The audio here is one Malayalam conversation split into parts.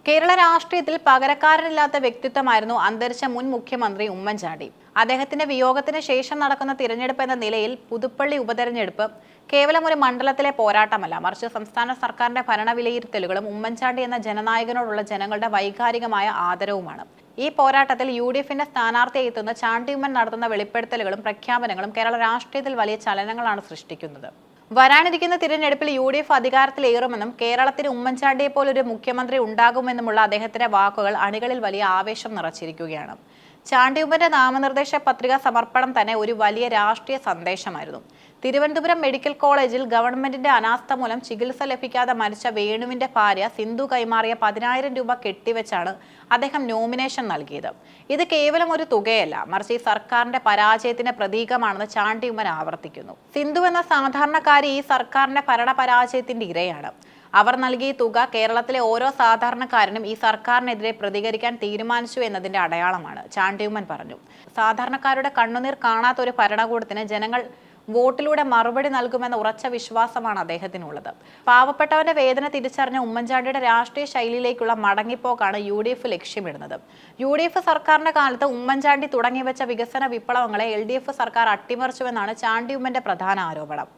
കേരള രാഷ്ട്രീയത്തിൽ പകരക്കാരനില്ലാത്ത വ്യക്തിത്വമായിരുന്നു അന്തരിച്ച മുൻ മുഖ്യമന്ത്രി ഉമ്മൻചാണ്ടി. അദ്ദേഹത്തിന്റെ വിയോഗത്തിന് ശേഷം നടക്കുന്ന തിരഞ്ഞെടുപ്പ് എന്ന നിലയിൽ പുതുപ്പള്ളി ഉപതെരഞ്ഞെടുപ്പ് കേവലം ഒരു മണ്ഡലത്തിലെ പോരാട്ടമല്ല, മറിച്ച് സംസ്ഥാന സർക്കാരിന്റെ ഭരണ വിലയിരുത്തലുകളും ഉമ്മൻചാണ്ടി എന്ന ജനനായകനോടുള്ള ജനങ്ങളുടെ വൈകാരികമായ ആദരവുമാണ്. ഈ പോരാട്ടത്തിൽ UDFന്റെ സ്ഥാനാർത്ഥിയായി എത്തുന്ന ചാണ്ടി ഉമ്മൻ നടത്തുന്ന വെളിപ്പെടുത്തലുകളും പ്രഖ്യാപനങ്ങളും കേരള രാഷ്ട്രീയത്തിൽ വലിയ ചലനങ്ങളാണ് സൃഷ്ടിക്കുന്നത്. വരാനിരിക്കുന്ന തിരഞ്ഞെടുപ്പിൽ UDF അധികാരത്തിലേറുമെന്നും കേരളത്തിന് ഉമ്മൻചാണ്ടിയെ പോലൊരു മുഖ്യമന്ത്രി ഉണ്ടാകുമെന്നുമുള്ള അദ്ദേഹത്തിന്റെ വാക്കുകൾ അണികളിൽ വലിയ ആവേശം നിറച്ചിരിക്കുകയാണ്. ചാണ്ടി ഉമ്മന്റെ നാമനിർദ്ദേശ പത്രിക സമർപ്പണം തന്നെ ഒരു വലിയ രാഷ്ട്രീയ സന്ദേശമായിരുന്നു. തിരുവനന്തപുരം മെഡിക്കൽ കോളേജിൽ ഗവൺമെന്റിന്റെ അനാസ്ഥ മൂലം ചികിത്സ ലഭിക്കാതെ മരിച്ച വേണുവിന്റെ ഭാര്യ സിന്ധു കൈമാറിയ 10,000 രൂപ കെട്ടിവെച്ചാണ് അദ്ദേഹം നോമിനേഷൻ നൽകിയത്. ഇത് കേവലം ഒരു തുകയല്ല, മറിച്ച് ഈ സർക്കാരിന്റെ പരാജയത്തിന്റെ പ്രതീകമാണെന്ന് ചാണ്ടി ഉമ്മൻ ആവർത്തിക്കുന്നു. സിന്ധു എന്ന സാധാരണക്കാരി ഈ സർക്കാരിന്റെ ഭരണപരാജയത്തിന്റെ ഇരയാണ്. അവർ നൽകിയ തുക കേരളത്തിലെ ഓരോ സാധാരണക്കാരനും ഈ സർക്കാരിനെതിരെ പ്രതികരിക്കാൻ തീരുമാനിച്ചു എന്നതിന്റെ അടയാളമാണ്, ചാണ്ടി ഉമ്മൻ പറഞ്ഞു. സാധാരണക്കാരുടെ കണ്ണുനീർ കാണാത്ത ഒരു ഭരണകൂടത്തിന് ജനങ്ങൾ വോട്ടിലൂടെ മറുപടി നൽകുമെന്ന ഉറച്ച വിശ്വാസമാണ് അദ്ദേഹത്തിനുള്ളത്. പാവപ്പെട്ടവന്റെ വേദന തിരിച്ചറിഞ്ഞ ഉമ്മൻചാണ്ടിയുടെ രാഷ്ട്രീയ ശൈലിയിലേക്കുള്ള മടങ്ങിപ്പോക്കാണ് UDF ലക്ഷ്യമിടുന്നത്. UDF സർക്കാരിന്റെ കാലത്ത് ഉമ്മൻചാണ്ടി തുടങ്ങിവെച്ച വികസന വിപ്ലവങ്ങളെ LDF സർക്കാർ അട്ടിമറിച്ചുവെന്നാണ് ചാണ്ടി ഉമ്മന്റെ പ്രധാന ആരോപണം.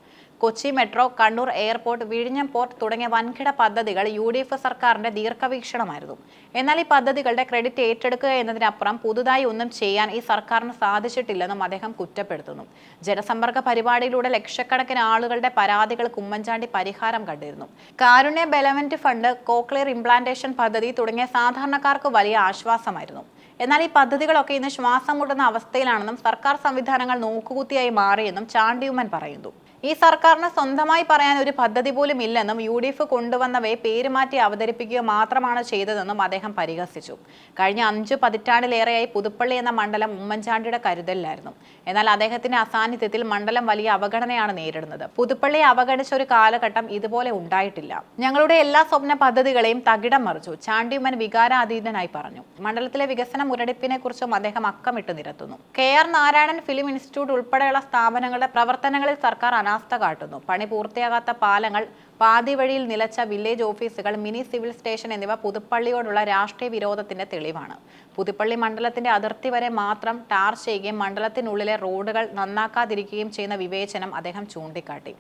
കൊച്ചി മെട്രോ, കണ്ണൂർ എയർപോർട്ട്, വിഴിഞ്ഞം പോർട്ട് തുടങ്ങിയ വൻകിട പദ്ധതികൾ UDF സർക്കാരിന്റെ ദീർഘവീക്ഷണമായിരുന്നു. എന്നാൽ ഈ പദ്ധതികളുടെ ക്രെഡിറ്റ് ഏറ്റെടുക്കുക എന്നതിനപ്പുറം പുതുതായി ഒന്നും ചെയ്യാൻ ഈ സർക്കാരിന് സാധിച്ചിട്ടില്ലെന്നും അദ്ദേഹം കുറ്റപ്പെടുത്തുന്നു. ജനസമ്പർക്ക പരിപാടിയിലൂടെ ലക്ഷക്കണക്കിന് ആളുകളുടെ പരാതികൾക്ക് ഉമ്മൻചാണ്ടി പരിഹാരം കണ്ടിരുന്നു. കാരുണ്യ ബെലവന്റ് ഫണ്ട്, കോക്ലിയർ ഇംപ്ലാന്റേഷൻ പദ്ധതി തുടങ്ങിയ സാധാരണക്കാർക്ക് വലിയ ആശ്വാസമായിരുന്നു. എന്നാൽ ഈ പദ്ധതികളൊക്കെ ഇന്ന് ശ്വാസം മുട്ടുന്ന അവസ്ഥയിലാണെന്നും സർക്കാർ സംവിധാനങ്ങൾ നോക്കുകുത്തിയായി മാറിയെന്നും ചാണ്ടി ഉമ്മൻ പറയുന്നു. ഈ സർക്കാരിന് സ്വന്തമായി പറയാൻ ഒരു പദ്ധതി പോലും ഇല്ലെന്നും UDF കൊണ്ടുവന്നവയെ പേരുമാറ്റി അവതരിപ്പിക്കുക മാത്രമാണ് ചെയ്തതെന്നും അദ്ദേഹം പരിഹസിച്ചു. കഴിഞ്ഞ 5 പതിറ്റാണ്ടിലേറെയായി പുതുപ്പള്ളി എന്ന മണ്ഡലം ഉമ്മൻചാണ്ടിയുടെ കരുതലിലായിരുന്നു. എന്നാൽ അദ്ദേഹത്തിന്റെ അസാന്നിധ്യത്തിൽ മണ്ഡലം വലിയ അവഗണനയാണ് നേരിടുന്നത്. പുതുപ്പള്ളിയെ അവഗണിച്ച ഒരു കാലഘട്ടം ഇതുപോലെ ഉണ്ടായിട്ടില്ല. ഞങ്ങളുടെ എല്ലാ സ്വപ്ന പദ്ധതികളെയും തകിടം മറിച്ചു, ചാണ്ടി ഉമ്മൻ വികാരാധീനനായി പറഞ്ഞു. മണ്ഡലത്തിലെ വികസന മുരടിപ്പിനെ കുറിച്ചും അദ്ദേഹം അക്കമിട്ട് നിരത്തുന്നു. KR നാരായണൻ ഫിലിം ഇൻസ്റ്റിറ്റ്യൂട്ട് ഉൾപ്പെടെയുള്ള സ്ഥാപനങ്ങളുടെ പ്രവർത്തനങ്ങളിൽ സർക്കാർ അനാസ്ഥ കാട്ടുന്നു. പണി പൂർത്തിയാകാത്ത പാലങ്ങൾ, പാതി വഴിയിൽ നിലച്ച വില്ലേജ് ഓഫീസുകൾ, മിനി സിവിൽ സ്റ്റേഷൻ എന്നിവ പുതുപ്പള്ളിയോടുള്ള രാഷ്ട്രീയ വിരോധത്തിന്റെ തെളിവാണ്. പുതുപ്പള്ളി മണ്ഡലത്തിന്റെ അതിർത്തി വരെ മാത്രം ടാർ ചെയ്യുകയും മണ്ഡലത്തിനുള്ളിലെ റോഡുകൾ നന്നാക്കാതിരിക്കുകയും ചെയ്യുന്ന വിവേചനം അദ്ദേഹം ചൂണ്ടിക്കാട്ടി.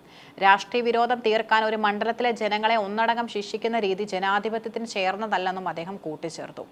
രാഷ്ട്രീയ വിരോധം തീർക്കാൻ ഒരു മണ്ഡലത്തിലെ ജനങ്ങളെ ഒന്നടങ്കം ശിക്ഷിക്കുന്ന രീതി ജനാധിപത്യത്തിന് ചേർന്നതല്ലെന്നും അദ്ദേഹം കൂട്ടിച്ചേർത്തു.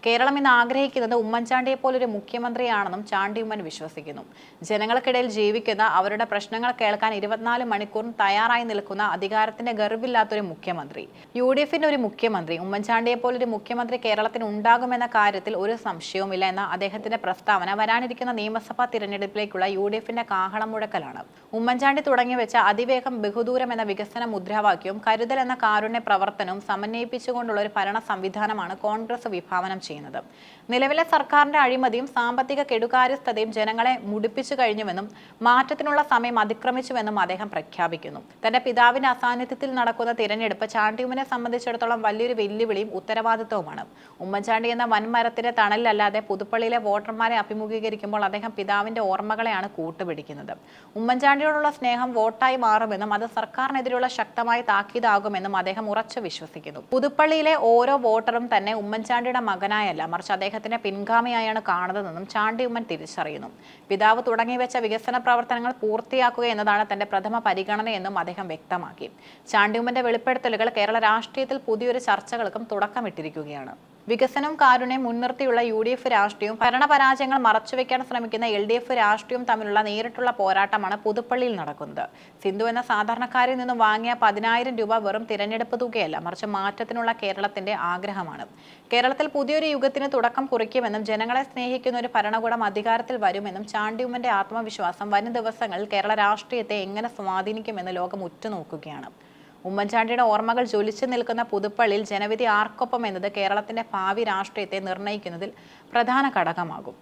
കേരളം ഇന്ന് ആഗ്രഹിക്കുന്നത് ഉമ്മൻചാണ്ടിയെ പോലൊരു മുഖ്യമന്ത്രിയാണെന്നും ചാണ്ടി ഉമ്മൻ വിശ്വസിക്കുന്നു. ജനങ്ങൾക്കിടയിൽ ജീവിക്കുന്ന, അവരുടെ പ്രശ്നങ്ങൾ കേൾക്കാൻ 24 മണിക്കൂറും തയ്യാറായി നിൽക്കുന്ന, അധികാരത്തിന്റെ ഗർവില്ലാത്തൊരു മുഖ്യമന്ത്രി, UDFന്റെ ഒരു മുഖ്യമന്ത്രി, ഉമ്മൻചാണ്ടിയെ പോലൊരു മുഖ്യമന്ത്രി കേരളത്തിന് ഉണ്ടാകുമെന്ന കാര്യത്തിൽ ഒരു സംശയവുമില്ല എന്ന അദ്ദേഹത്തിന്റെ പ്രസ്താവന വരാനിരിക്കുന്ന നിയമസഭാ തിരഞ്ഞെടുപ്പിലേക്കുള്ള UDFന്റെ കാഹളം മുഴക്കലാണ്. ഉമ്മൻചാണ്ടി തുടങ്ങിവെച്ച അതിവേഗം ബഹുദൂരം എന്ന വികസന മുദ്രാവാക്യവും കരുതൽ എന്ന കാരുണ്യ പ്രവർത്തനവും സമന്വയിപ്പിച്ചുകൊണ്ടുള്ള ഒരു ഭരണ സംവിധാനമാണ് കോൺഗ്രസ് വിഭാവനം ചെയ്യുന്നത്. നിലവിലെ സർക്കാരിന്റെ അഴിമതിയും സാമ്പത്തിക കെടുകാര്യസ്ഥതയും ജനങ്ങളെ മുടിപ്പിച്ചു കഴിഞ്ഞുവെന്നും മാറ്റത്തിനുള്ള സമയം അതിക്രമിച്ചുവെന്നും അദ്ദേഹം പ്രഖ്യാപിക്കുന്നു. തന്റെ പിതാവിന്റെ അസാന്നിധ്യത്തിൽ നടക്കുന്ന തിരഞ്ഞെടുപ്പ് ചാണ്ടി ഉമ്മനെ സംബന്ധിച്ചിടത്തോളം വലിയൊരു വെല്ലുവിളിയും ഉത്തരവാദിത്വവുമാണ്. ഉമ്മൻചാണ്ടി എന്ന വൻമരത്തിന്റെ തണലിലല്ലാതെ പുതുപ്പള്ളിയിലെ വോട്ടർമാരെ അഭിമുഖീകരിക്കുമ്പോൾ അദ്ദേഹം പിതാവിന്റെ ഓർമ്മകളെയാണ് കൂട്ടുപിടിക്കുന്നത്. ഉമ്മൻചാണ്ടിയോടുള്ള സ്നേഹം വോട്ടായി മാറുമെന്നും അത് സർക്കാരിനെതിരെയുള്ള ശക്തമായ താക്കീതാകുമെന്നും അദ്ദേഹം ഉറച്ചു വിശ്വസിക്കുന്നു. പുതുപ്പള്ളിയിലെ ഓരോ വോട്ടറും തന്നെ ഉമ്മൻചാണ്ടിയുടെ മകനായല്ല, മറിച്ച് അദ്ദേഹത്തിന്റെ പിൻഗാമിയായാണ് കാണുന്നതെന്നും ചാണ്ടി ഉമ്മൻ തിരിച്ചറിയുന്നു. പിതാവ് തുടങ്ങിവെച്ച വികസന പ്രവർത്തനങ്ങൾ പൂർത്തിയാക്കുക എന്നതാണ് തന്റെ പ്രഥമ പരിഗണനയെന്നും അദ്ദേഹം വ്യക്തമാക്കി. ചാണ്ടി ഉമ്മന്റെ വെളിപ്പെടുത്തലുകൾ കേരള രാഷ്ട്രീയത്തിൽ പുതിയൊരു ചർച്ചകൾക്കും തുടക്കമിട്ടിരിക്കുകയാണ്. വികസനവും കാരുണ്യം മുൻനിർത്തിയുള്ള UDF രാഷ്ട്രീയവും ഭരണപരാജയങ്ങൾ മറച്ചുവെക്കാൻ ശ്രമിക്കുന്ന LDF രാഷ്ട്രീയവും തമ്മിലുള്ള നേരിട്ടുള്ള പോരാട്ടമാണ് പുതുപ്പള്ളിയിൽ നടക്കുന്നത്. സിന്ധു എന്ന സാധാരണക്കാരിൽ നിന്നും വാങ്ങിയ 10,000 രൂപ വെറും തിരഞ്ഞെടുപ്പ് തുകയല്ല, മറിച്ച് മാറ്റത്തിനുള്ള കേരളത്തിന്റെ ആഗ്രഹമാണ്. കേരളത്തിൽ പുതിയൊരു യുഗത്തിന് തുടക്കം കുറിക്കുമെന്നും ജനങ്ങളെ സ്നേഹിക്കുന്ന ഒരു ഭരണകൂടം അധികാരത്തിൽ വരുമെന്നും ചാണ്ടി ഉമ്മന്റെ ആത്മവിശ്വാസം വരും ദിവസങ്ങളിൽ കേരള രാഷ്ട്രീയത്തെ എങ്ങനെ സ്വാധീനിക്കുമെന്ന് ലോകം ഉറ്റുനോക്കുകയാണ്. ഉമ്മൻചാണ്ടിയുടെ ഓർമ്മകൾ ജ്വലിച്ചു നിൽക്കുന്ന പുതുപ്പള്ളിയിൽ ജനവിധി ആർക്കൊപ്പം എന്നത് കേരളത്തിന്റെ ഭാവി രാഷ്ട്രീയത്തെ നിർണ്ണയിക്കുന്നതിൽ പ്രധാന ഘടകമാകും.